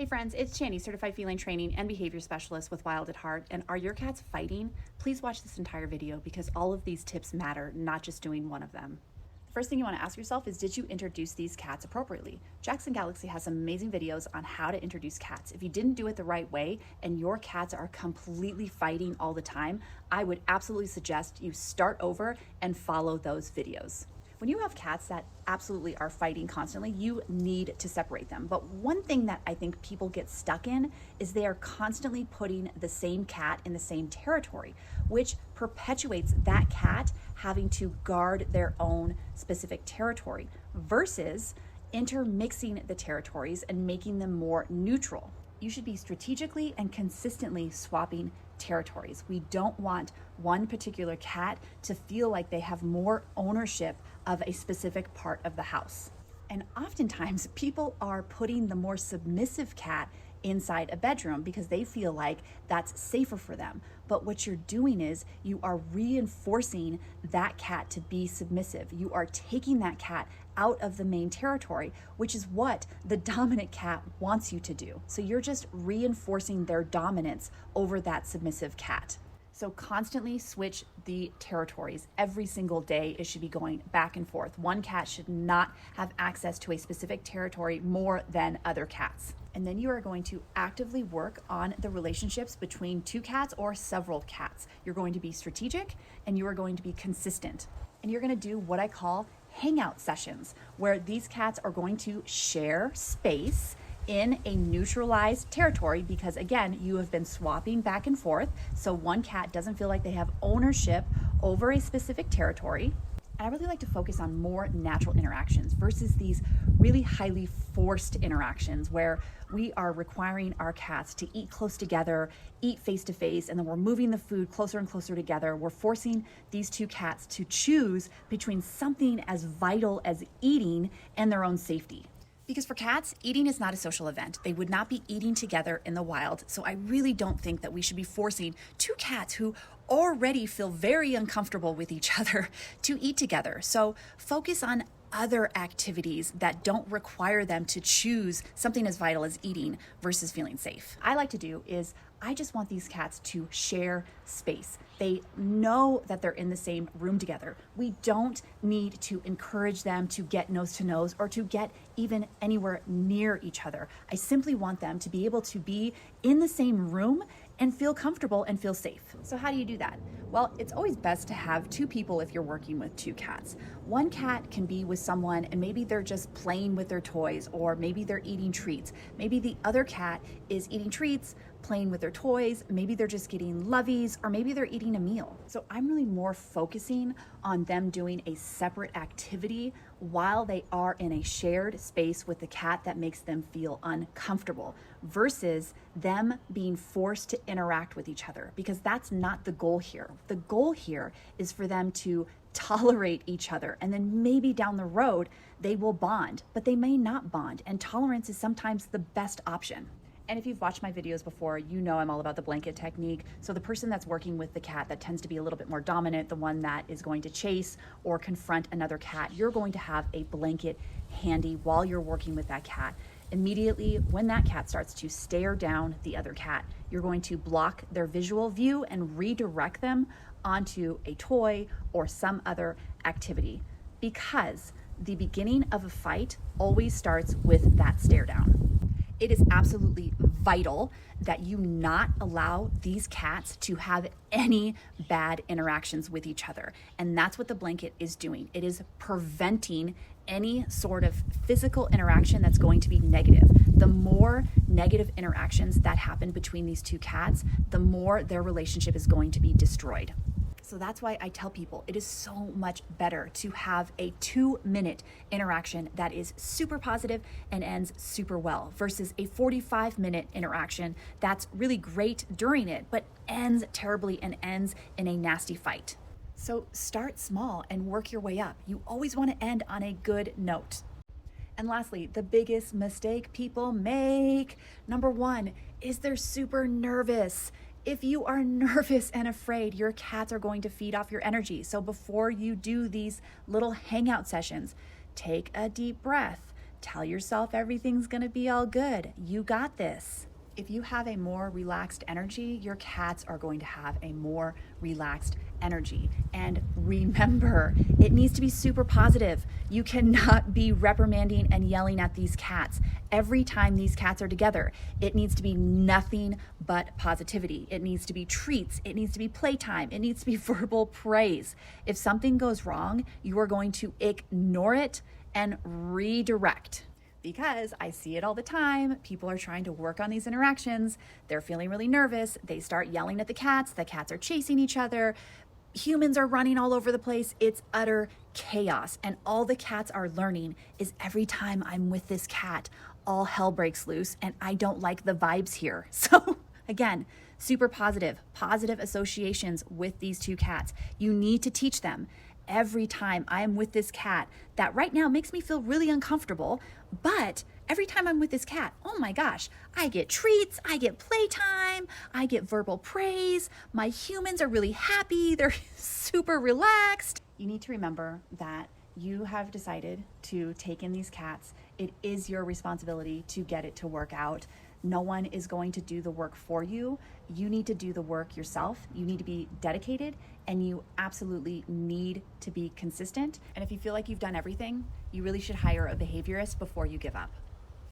Hey friends, it's Chani, Certified Feline Training and Behavior Specialist with Wild at Heart. And are your cats fighting? Please watch this entire video because all of these tips matter, not just doing one of them. The first thing you want to ask yourself is, did you introduce these cats appropriately? Jackson Galaxy has some amazing videos on how to introduce cats. If you didn't do it the right way and your cats are completely fighting all the time, I would absolutely suggest you start over and follow those videos. When you have cats that absolutely are fighting constantly, you need to separate them. But one thing that I think people get stuck in is they are constantly putting the same cat in the same territory, which perpetuates that cat having to guard their own specific territory versus intermixing the territories and making them more neutral. You should be strategically and consistently swapping territories. We don't want one particular cat to feel like they have more ownership of a specific part of the house. And oftentimes people are putting the more submissive cat inside a bedroom because they feel like that's safer for them. But what you're doing is you are reinforcing that cat to be submissive. You are taking that cat out of the main territory, which is what the dominant cat wants you to do. So you're just reinforcing their dominance over that submissive cat. So constantly switch the territories. Every single day it should be going back and forth. One cat should not have access to a specific territory more than other cats. And then you are going to actively work on the relationships between two cats or several cats. You're going to be strategic and you are going to be consistent. And you're going to do what I call hangout sessions, where these cats are going to share space in a neutralized territory because, again, you have been swapping back and forth, so one cat doesn't feel like they have ownership over a specific territory. And I really like to focus on more natural interactions versus these really highly forced interactions where we are requiring our cats to eat close together, eat face to face, and then we're moving the food closer and closer together. We're forcing these two cats to choose between something as vital as eating and their own safety. Because for cats, eating is not a social event. They would not be eating together in the wild. So I really don't think that we should be forcing two cats who already feel very uncomfortable with each other to eat together. So focus on other activities that don't require them to choose something as vital as eating versus feeling safe. I like to do is I just want these cats to share space. They know that they're in the same room together. We don't need to encourage them to get nose to nose or to get even anywhere near each other. I simply want them to be able to be in the same room and feel comfortable and feel safe. So how do you do that? Well, it's always best to have two people if you're working with two cats. One cat can be with someone and maybe they're just playing with their toys, or maybe they're eating treats. Maybe the other cat is eating treats, playing with their toys, maybe they're just getting loveys, or maybe they're eating a meal. So I'm really more focusing on them doing a separate activity while they are in a shared space with the cat that makes them feel uncomfortable versus them being forced to interact with each other, because that's not the goal here. The goal here is for them to tolerate each other, and then maybe down the road they will bond, but they may not bond, and tolerance is sometimes the best option. And if you've watched my videos before, you know I'm all about the blanket technique. So the person that's working with the cat that tends to be a little bit more dominant, the one that is going to chase or confront another cat, you're going to have a blanket handy while you're working with that cat. Immediately when that cat starts to stare down the other cat, you're going to block their visual view and redirect them onto a toy or some other activity, because the beginning of a fight always starts with that stare down. It is absolutely vital that you not allow these cats to have any bad interactions with each other. And that's what the blanket is doing. It is preventing any sort of physical interaction that's going to be negative. The more negative interactions that happen between these two cats, the more their relationship is going to be destroyed. So that's why I tell people it is so much better to have a 2-minute interaction that is super positive and ends super well versus a 45-minute interaction that's really great during it, but ends terribly and ends in a nasty fight. So start small and work your way up. You always want to end on a good note. And lastly, the biggest mistake people make, number 1, is they're super nervous. If you are nervous and afraid, your cats are going to feed off your energy. So before you do these little hangout sessions, take a deep breath. Tell yourself everything's gonna be all good. You got this. If you have a more relaxed energy, your cats are going to have a more relaxed energy. And remember, it needs to be super positive. You cannot be reprimanding and yelling at these cats. Every time these cats are together, it needs to be nothing but positivity. It needs to be treats. It needs to be playtime. It needs to be verbal praise. If something goes wrong, you are going to ignore it and redirect. Because I see it all the time. People are trying to work on these interactions. They're feeling really nervous. They start yelling at the cats. The cats are chasing each other. Humans are running all over the place. It's utter chaos. And all the cats are learning is every time I'm with this cat, all hell breaks loose and I don't like the vibes here. So again, super positive associations with these two cats. You need to teach them. Every time I am with this cat that right now makes me feel really uncomfortable, but every time I'm with this cat, oh my gosh, I get treats, I get playtime, I get verbal praise, my humans are really happy, they're super relaxed. You need to remember that you have decided to take in these cats. It is your responsibility to get it to work out. No one is going to do the work for you. You need to do the work yourself. You need to be dedicated and you absolutely need to be consistent. And if you feel like you've done everything, you really should hire a behaviorist before you give up.